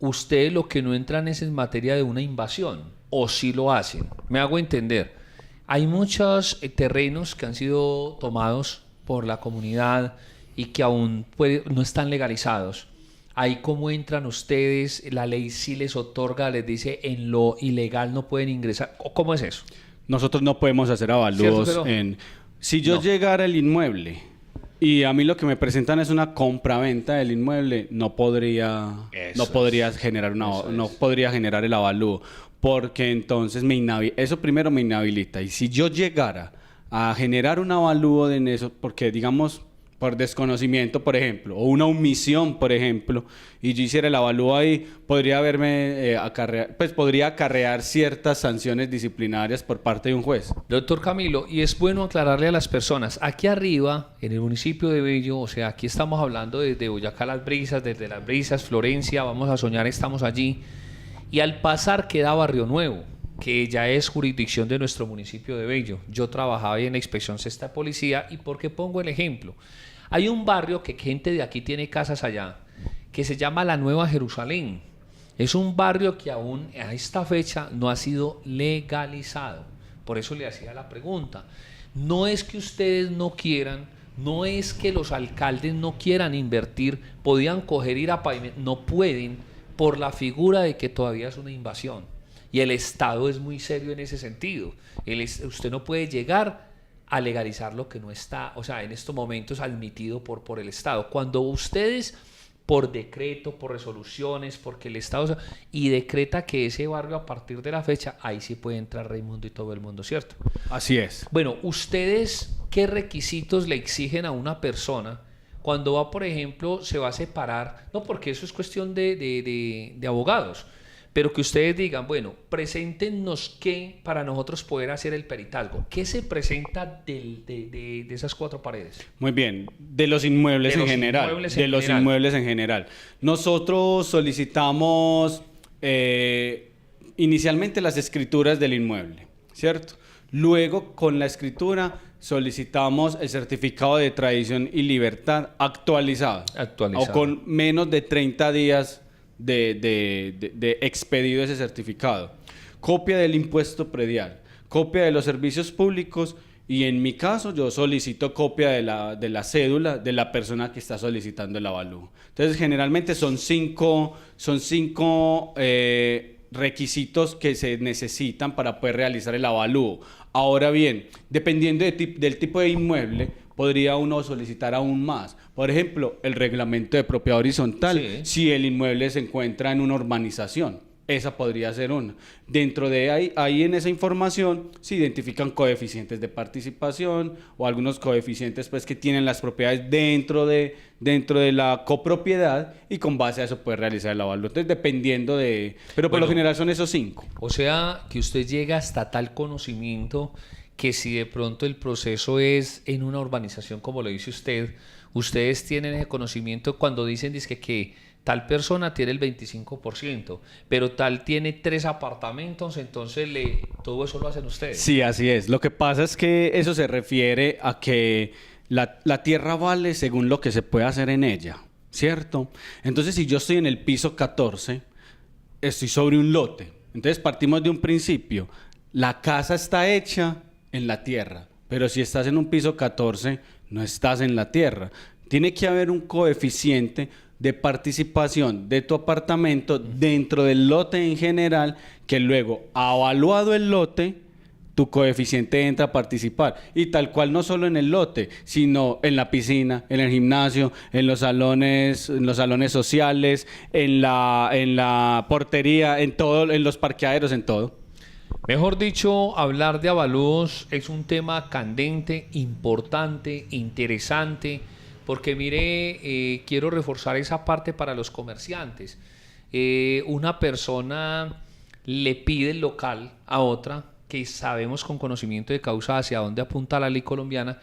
Ustedes lo que no entran es en materia de una invasión, o sí lo hacen. Me hago entender. Hay muchos terrenos que han sido tomados por la comunidad y que aún no están legalizados. Ahí cómo entran ustedes, la ley sí les otorga, les dice en lo ilegal no pueden ingresar. ¿Cómo es eso? Nosotros no podemos hacer avalúos. ¿Cierto? Si yo llegara al inmueble y a mí lo que me presentan es una compraventa del inmueble, no podría generar el avalúo, porque entonces eso primero me inhabilita. Y si yo llegara a generar un avalúo en eso, porque digamos por desconocimiento, por ejemplo, o una omisión, por ejemplo, y yo hiciera el avalúo ahí, podría podría acarrear ciertas sanciones disciplinarias por parte de un juez. Doctor Camilo, y es bueno aclararle a las personas, aquí arriba, en el municipio de Bello, o sea, aquí estamos hablando desde Boyacá Las Brisas, desde Las Brisas, Florencia, Vamos a Soñar, estamos allí, y al pasar queda Barrio Nuevo, que ya es jurisdicción de nuestro municipio de Bello. Yo trabajaba ahí en la Inspección Sexta de Policía, y ¿por qué pongo el ejemplo? Hay un barrio que gente de aquí tiene casas allá, que se llama La Nueva Jerusalén. Es un barrio que aún a esta fecha no ha sido legalizado. Por eso le hacía la pregunta. No es que ustedes no quieran, no es que los alcaldes no quieran invertir, podían coger, ir a pavimentar, no pueden por la figura de que todavía es una invasión. Y el Estado es muy serio en ese sentido. Usted no puede llegar a legalizar lo que no está, o sea, en estos momentos admitido por el Estado. Cuando ustedes, por decreto, por resoluciones, porque el Estado y decreta que ese barrio a partir de la fecha, ahí sí puede entrar Raimundo y todo el mundo, ¿cierto? Así es. Bueno, ¿ustedes qué requisitos le exigen a una persona cuando va, por ejemplo, se va a separar? No, porque eso es cuestión de abogados. Pero que ustedes digan, bueno, preséntenos qué para nosotros poder hacer el peritazgo. ¿Qué se presenta de esas 4 paredes? Muy bien, de los inmuebles en general. Nosotros solicitamos inicialmente las escrituras del inmueble, ¿cierto? Luego, con la escritura, solicitamos el certificado de tradición y libertad actualizado. O con menos de 30 días de expedido ese certificado, copia del impuesto predial, copia de los servicios públicos y en mi caso yo solicito copia de la cédula de la persona que está solicitando el avalúo. Entonces generalmente son cinco requisitos que se necesitan para poder realizar el avalúo. Ahora bien, dependiendo del tipo de inmueble, podría uno solicitar aún más. Por ejemplo, el reglamento de propiedad horizontal, si el inmueble se encuentra en una urbanización. Esa podría ser una. Dentro de ahí en esa información se identifican coeficientes de participación o algunos coeficientes pues, que tienen las propiedades dentro de la copropiedad y con base a eso puede realizar el avalúo. Entonces, dependiendo de... Pero por lo general son esos 5. O sea, que usted llega hasta tal conocimiento que si de pronto el proceso es en una urbanización, como lo dice usted, ustedes tienen ese conocimiento cuando dicen que tal persona tiene el 25%, pero tal tiene 3 apartamentos, entonces todo eso lo hacen ustedes. Sí, así es. Lo que pasa es que eso se refiere a que La tierra vale según lo que se puede hacer en ella, ¿cierto? Entonces, si yo estoy en el piso 14, estoy sobre un lote. Entonces, partimos de un principio. La casa está hecha en la tierra, pero si estás en un piso 14, no estás en la tierra. Tiene que haber un coeficiente de participación de tu apartamento dentro del lote en general, que luego, avaluado el lote, tu coeficiente entra a participar. Y tal cual, no solo en el lote, sino en la piscina, en el gimnasio, en los salones sociales, en la portería, en todo, en los parqueaderos, en todo. Mejor dicho, hablar de avalúos es un tema candente, importante, interesante, porque mire, quiero reforzar esa parte para los comerciantes. Una persona le pide el local a otra, que sabemos con conocimiento de causa hacia dónde apunta la ley colombiana,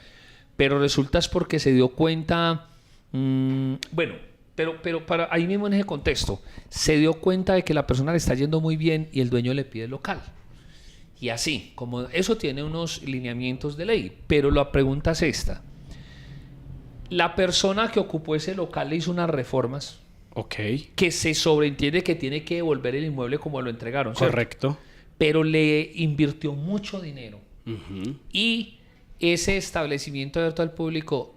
pero resulta es porque se dio cuenta, pero para ahí mismo en ese contexto, se dio cuenta de que la persona le está yendo muy bien y el dueño le pide el local. Y así, como eso tiene unos lineamientos de ley, pero la pregunta es esta. La persona que ocupó ese local le hizo unas reformas, que se sobreentiende que tiene que devolver el inmueble como lo entregaron, ¿cierto? Correcto. Pero le invirtió mucho dinero. Y ese establecimiento abierto al público,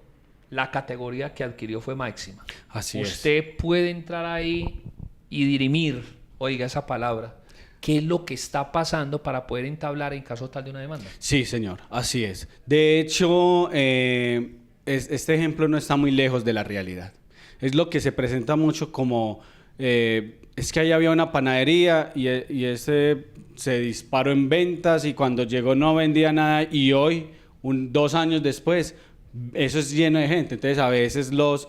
la categoría que adquirió fue máxima. Así es. Usted puede entrar ahí y dirimir, oiga esa palabra, qué es lo que está pasando para poder entablar en caso tal de una demanda. Sí, señor, así es. De hecho, este ejemplo no está muy lejos de la realidad. Es lo que se presenta mucho como... es que ahí había una panadería y ese se disparó en ventas y cuando llegó no vendía nada y hoy, 2 años después, eso es lleno de gente. Entonces a veces los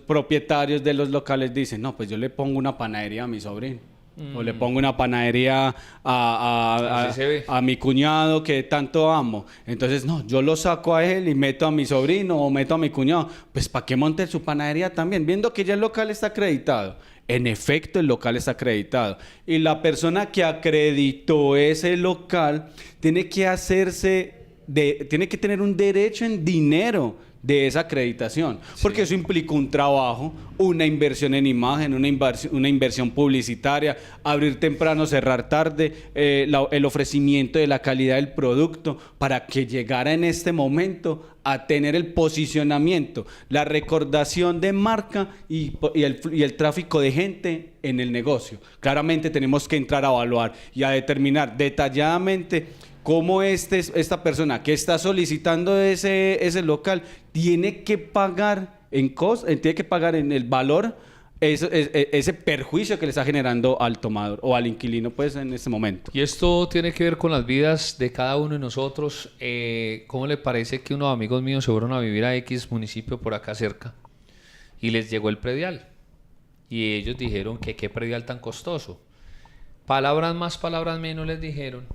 propietarios de los locales dicen, no, pues yo le pongo una panadería a mi sobrino. O le pongo una panadería a mi cuñado que tanto amo. Entonces, no, yo lo saco a él y meto a mi sobrino o meto a mi cuñado. Pues, ¿para qué monte su panadería también? Viendo que ya el local está acreditado. En efecto, el local está acreditado. Y la persona que acreditó ese local tiene que tiene que tener un derecho en dinero de esa acreditación, porque eso implica un trabajo, una inversión en imagen, una inversión publicitaria, abrir temprano, cerrar tarde, el ofrecimiento de la calidad del producto para que llegara en este momento a tener el posicionamiento, la recordación de marca y el tráfico de gente en el negocio. Claramente tenemos que entrar a evaluar y a determinar detalladamente cómo esta persona que está solicitando ese local tiene que pagar en el valor ese perjuicio que le está generando al tomador o al inquilino, pues, en este momento. Y esto tiene que ver con las vidas de cada uno de nosotros. ¿Cómo le parece que unos amigos míos se fueron a vivir a X municipio por acá cerca y les llegó el predial? Y ellos dijeron que qué predial tan costoso. Palabras más, palabras menos les dijeron.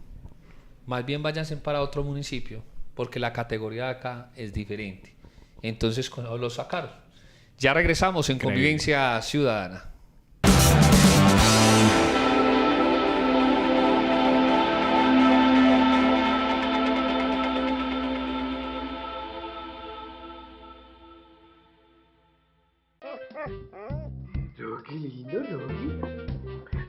Más bien váyanse para otro municipio, porque la categoría de acá es diferente. Entonces, con eso lo sacaron. Ya regresamos en Convivencia Ciudadana. Qué lindo, Rocky.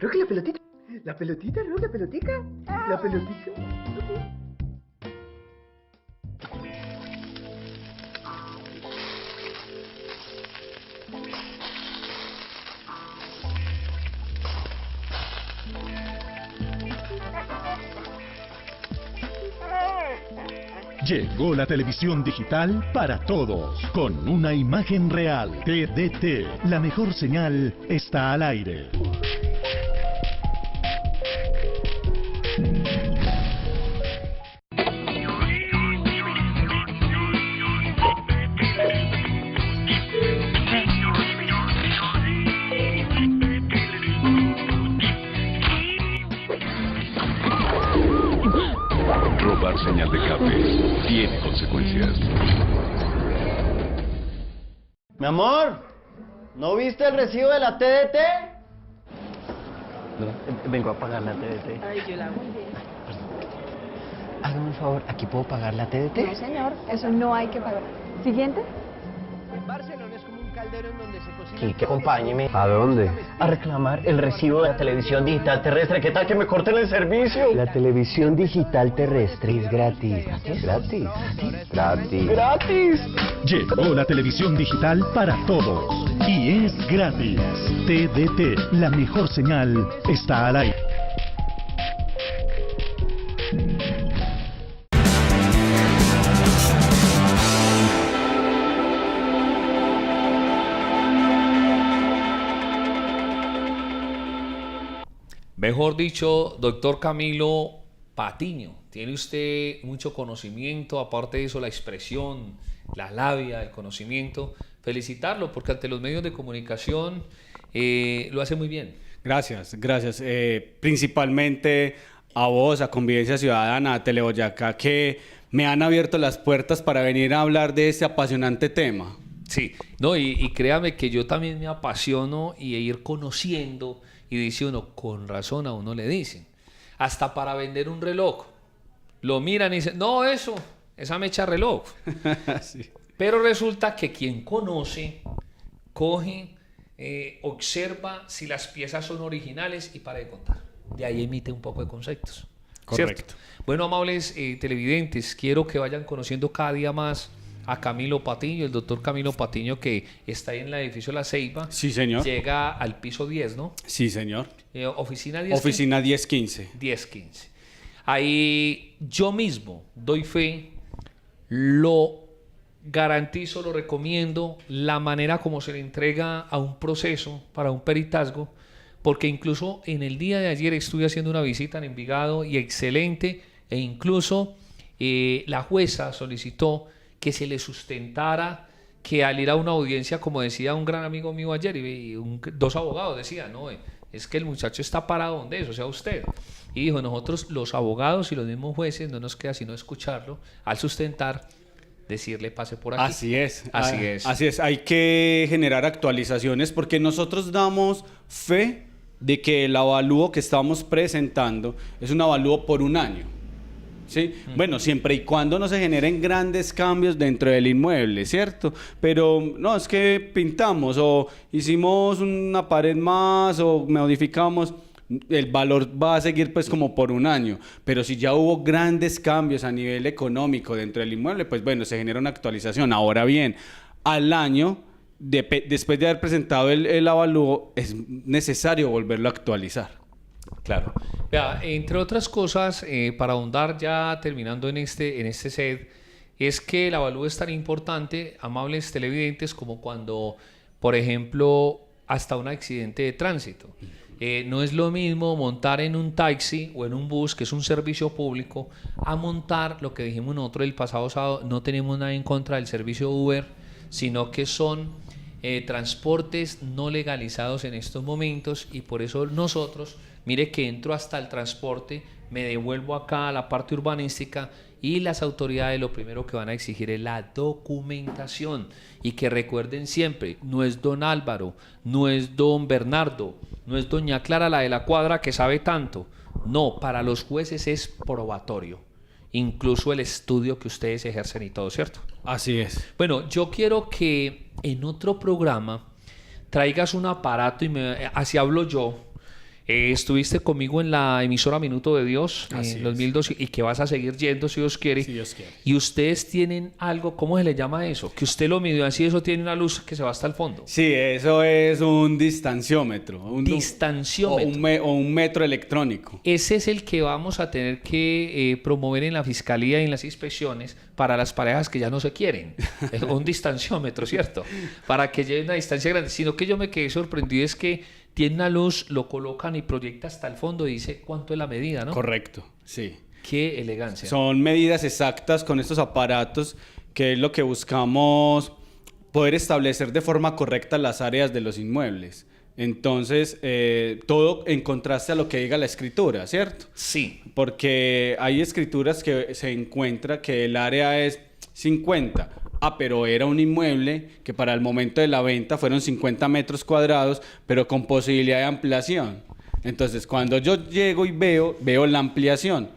Rocky, la pelotita. La pelotita, Rocky, la pelotica. La pelotita. Llegó la televisión digital para todos, con una imagen real. TDT, la mejor señal está al aire. Robar señal de cable tiene consecuencias. Mi amor, ¿no viste el recibo de la TDT? No, vengo a pagar la TDT. Ay, yo la hago bien. Hágame un favor, ¿aquí puedo pagar la TDT? No, señor, eso no hay que pagar. Siguiente. Barcelona es como un caldero en donde se cocina... Sí, que acompáñeme. ¿A dónde? A reclamar el recibo de la televisión digital terrestre. ¿Qué tal que me corten el servicio? La televisión digital terrestre es gratis. ¿Gratis? Gratis. ¡Gratis! Llegó la televisión digital para todos y es gratis. TDT, la mejor señal, está al aire. Mejor dicho, doctor Camilo Patiño, tiene usted mucho conocimiento, aparte de eso la expresión, la labia, el conocimiento. Felicitarlo porque ante los medios de comunicación lo hace muy bien. Gracias, gracias. Principalmente a vos, a Convivencia Ciudadana, a Teleboyacá, que me han abierto las puertas para venir a hablar de este apasionante tema. Sí, no, y créame que yo también me apasiono y ir conociendo, y dice uno, con razón a uno le dicen, hasta para vender un reloj, lo miran y dicen, no, esa mecha reloj. Sí. Pero resulta que quien conoce, coge, observa si las piezas son originales y para de contar. De ahí emite un poco de conceptos. Correcto. ¿Cierto? Bueno, amables televidentes, quiero que vayan conociendo cada día más a Camilo Patiño, el doctor Camilo Patiño, que está ahí en el edificio La Ceiba. Sí, señor. Llega al piso 10, ¿no? Sí, señor. Oficina 10. Oficina 1015. 1015. Ahí yo mismo doy fe, lo garantizo, lo recomiendo, la manera como se le entrega a un proceso para un peritazgo, porque incluso en el día de ayer estuve haciendo una visita en Envigado y excelente, e incluso la jueza solicitó que se le sustentara que al ir a una audiencia, como decía un gran amigo mío ayer, y dos abogados decían, no, es que el muchacho está parado donde es, o sea, usted. Y dijo, nosotros los abogados y los mismos jueces no nos queda sino escucharlo, al sustentar, decirle pase por aquí. Así es. Así es. Así es. Hay que generar actualizaciones porque nosotros damos fe de que el avalúo que estamos presentando es un avalúo por un año. ¿Sí? Bueno, siempre y cuando no se generen grandes cambios dentro del inmueble, ¿cierto? Pero no, es que pintamos o hicimos una pared más o modificamos, el valor va a seguir pues como por un año. Pero si ya hubo grandes cambios a nivel económico dentro del inmueble, pues bueno, se genera una actualización. Ahora bien, al año, después de haber presentado el avalúo, es necesario volverlo a actualizar. Claro. Vea, entre otras cosas, para ahondar ya terminando en este set, es que el avalúo es tan importante, amables televidentes, como cuando, por ejemplo, hasta un accidente de tránsito. No es lo mismo montar en un taxi o en un bus, que es un servicio público, a montar lo que dijimos nosotros el pasado sábado. No tenemos nada en contra del servicio Uber, sino que son transportes no legalizados en estos momentos, y por eso nosotros, mire que entro hasta el transporte, me devuelvo acá a la parte urbanística, y las autoridades lo primero que van a exigir es la documentación. Y que recuerden siempre, no es don Álvaro, no es don Bernardo, no es doña Clara la de la cuadra que sabe tanto. No, para los jueces es probatorio, incluso el estudio que ustedes ejercen y todo, ¿cierto? Así es. Bueno, yo quiero que en otro programa traigas un aparato, y así hablo yo. Estuviste conmigo en la emisora Minuto de Dios en 2012, y que vas a seguir yendo si Dios quiere. Si Dios quiere. Y ustedes tienen algo, ¿cómo se le llama eso? Que usted lo midió así, eso tiene una luz que se va hasta el fondo. Sí, eso es un distanciómetro. Distanciómetro. O un metro electrónico. Ese es el que vamos a tener que promover en la fiscalía y en las inspecciones para las parejas que ya no se quieren. Es un distanciómetro, ¿cierto? Para que lleven una distancia grande. Sino que yo me quedé sorprendido es que tiene una luz, lo colocan y proyecta hasta el fondo y dice cuánto es la medida, ¿no? Correcto, sí. Qué elegancia. Son medidas exactas con estos aparatos, que es lo que buscamos, poder establecer de forma correcta las áreas de los inmuebles. Entonces, todo en contraste a lo que diga la escritura, ¿cierto? Sí. Porque hay escrituras que se encuentra que el área es 50. Pero era un inmueble que para el momento de la venta fueron 50 metros cuadrados, pero con posibilidad de ampliación. Entonces, cuando yo llego y veo la ampliación,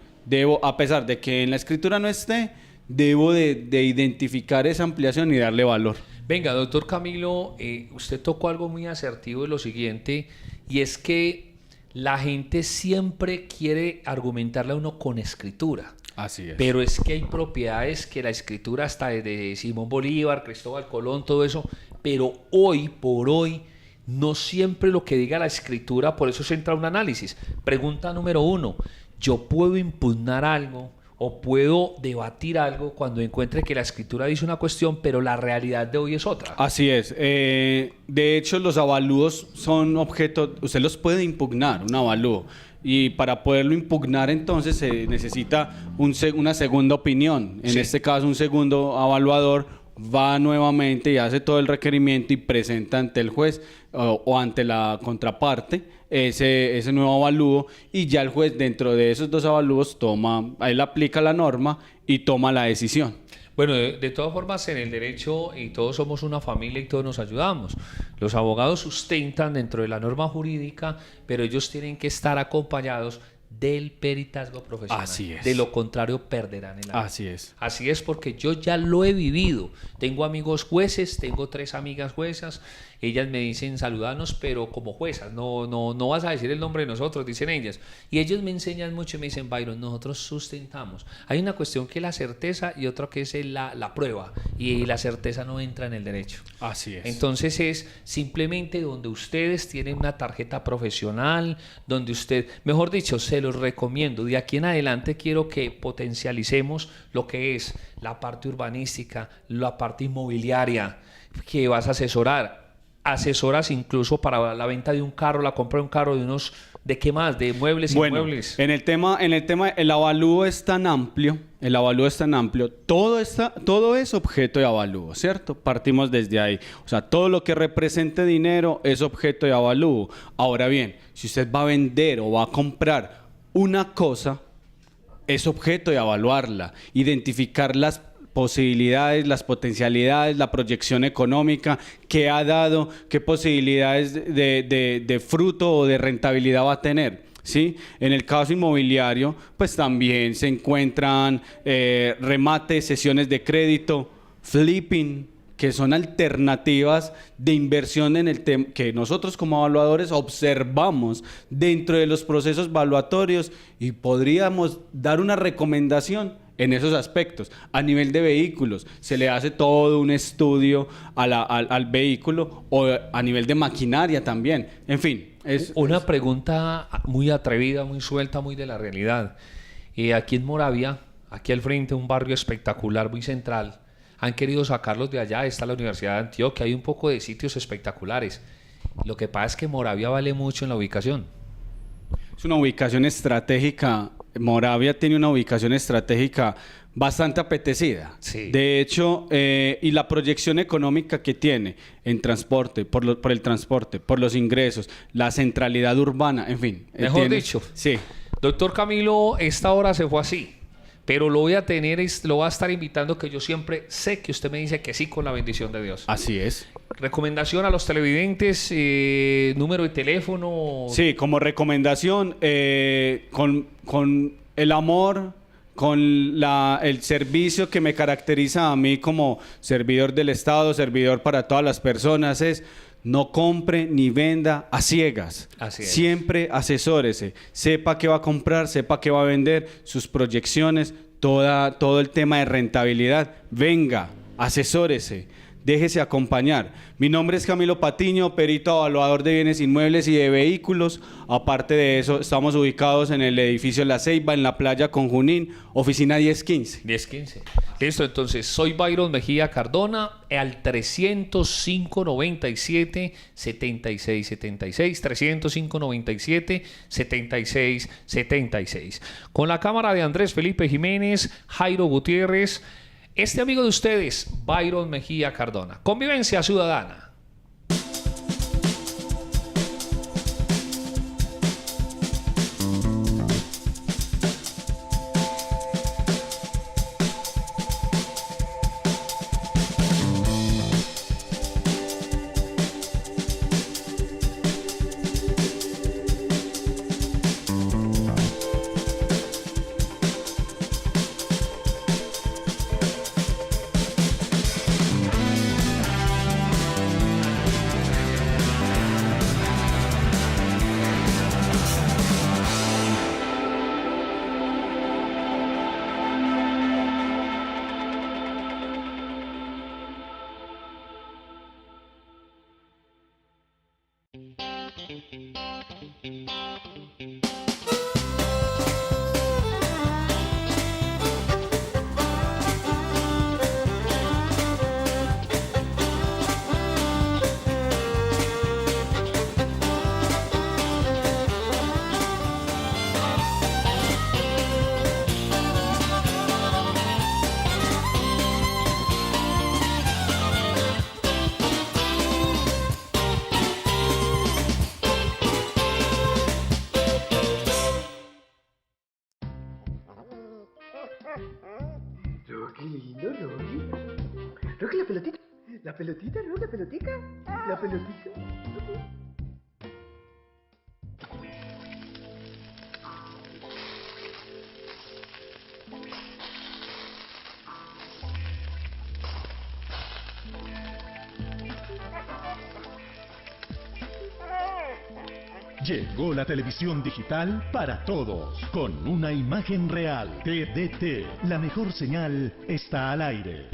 a pesar de que en la escritura no esté, debo de identificar esa ampliación y darle valor. Venga, doctor Camilo, usted tocó algo muy asertivo de lo siguiente, y es que la gente siempre quiere argumentarle a uno con escritura. Así es. Pero es que hay propiedades que la escritura, hasta desde Simón Bolívar, Cristóbal Colón, todo eso, pero hoy por hoy no siempre lo que diga la escritura, por eso se entra un análisis. Pregunta número 1, ¿yo puedo impugnar algo o puedo debatir algo cuando encuentre que la escritura dice una cuestión, pero la realidad de hoy es otra? Así es. De hecho, los avalúos son objeto, usted los puede impugnar, un avalúo. Y para poderlo impugnar, entonces, se necesita una segunda opinión. En este caso, un segundo evaluador va nuevamente y hace todo el requerimiento y presenta ante el juez o ante la contraparte ese nuevo avalúo, y ya el juez, dentro de esos dos avalúos, él aplica la norma y toma la decisión. Bueno, de todas formas, en el derecho, y todos somos una familia y todos nos ayudamos. Los abogados sustentan dentro de la norma jurídica, pero ellos tienen que estar acompañados del peritazgo profesional. Así es. De lo contrario, perderán el año. Así es. Así es, porque yo ya lo he vivido. Tengo amigos jueces, tengo 3 amigas juezas. Ellas me dicen saludanos, pero como juezas. No vas a decir el nombre de nosotros, dicen ellas. Y ellos me enseñan mucho y me dicen, Byron, nosotros sustentamos. Hay una cuestión que es la certeza y otra que es la prueba. Y la certeza no entra en el derecho. Así es. Entonces es simplemente donde ustedes tienen una tarjeta profesional, donde usted, mejor dicho, se los recomiendo. De aquí en adelante quiero que potencialicemos lo que es la parte urbanística, la parte inmobiliaria, que vas a asesorar. Asesoras incluso para la venta de un carro, la compra de un carro, ¿de qué más? De muebles, inmuebles. En el tema, el avalúo es tan amplio, todo es objeto de avalúo, ¿cierto? Partimos desde ahí. O sea, todo lo que represente dinero es objeto de avalúo. Ahora bien, si usted va a vender o va a comprar una cosa, es objeto de evaluarla, identificar las posibilidades, las potencialidades, la proyección económica, qué ha dado, qué posibilidades de fruto o de rentabilidad va a tener, ¿sí? En el caso inmobiliario, pues también se encuentran remates, sesiones de crédito, flipping, que son alternativas de inversión en el tema que nosotros como evaluadores observamos dentro de los procesos evaluatorios, y podríamos dar una recomendación en esos aspectos. A nivel de vehículos, se le hace todo un estudio al vehículo, o a nivel de maquinaria también. En fin. Una pregunta muy atrevida, muy suelta, muy de la realidad. Aquí en Moravia, aquí al frente, un barrio espectacular, muy central, han querido sacarlos de allá. Está la Universidad de Antioquia, hay un poco de sitios espectaculares. Lo que pasa es que Moravia vale mucho en la ubicación. Es una ubicación estratégica. Moravia tiene una ubicación estratégica bastante apetecida. Sí. De hecho, y la proyección económica que tiene en transporte, por el transporte, por los ingresos, la centralidad urbana, en fin. Mejor dicho. Sí. Doctor Camilo, esta hora se fue así, pero lo voy a estar invitando, que yo siempre sé que usted me dice que sí con la bendición de Dios. Así es. Recomendación a los televidentes, número de teléfono. Sí, como recomendación, con el amor, con el servicio que me caracteriza a mí como servidor del Estado, servidor para todas las personas, es: no compre ni venda a ciegas. Así es. Siempre asesórese, sepa qué va a comprar, sepa qué va a vender, sus proyecciones, todo el tema de rentabilidad. Venga, asesórese, déjese acompañar. Mi nombre es Camilo Patiño, perito evaluador de bienes inmuebles y de vehículos. Aparte de eso, estamos ubicados en el edificio La Ceiba, en la playa con Junín, oficina 1015. 1015. Listo, entonces, soy Byron Mejía Cardona, al 305-97-7676, 305-97-7676. Con la cámara de Andrés Felipe Jiménez, Jairo Gutiérrez, este amigo de ustedes, Byron Mejía Cardona. Convivencia Ciudadana. qué lindo, Rocky. Rocky, la pelotita. La pelotita, Rocky, la pelotica. La pelotita. Llegó la televisión digital para todos, con una imagen real. TDT, la mejor señal está al aire.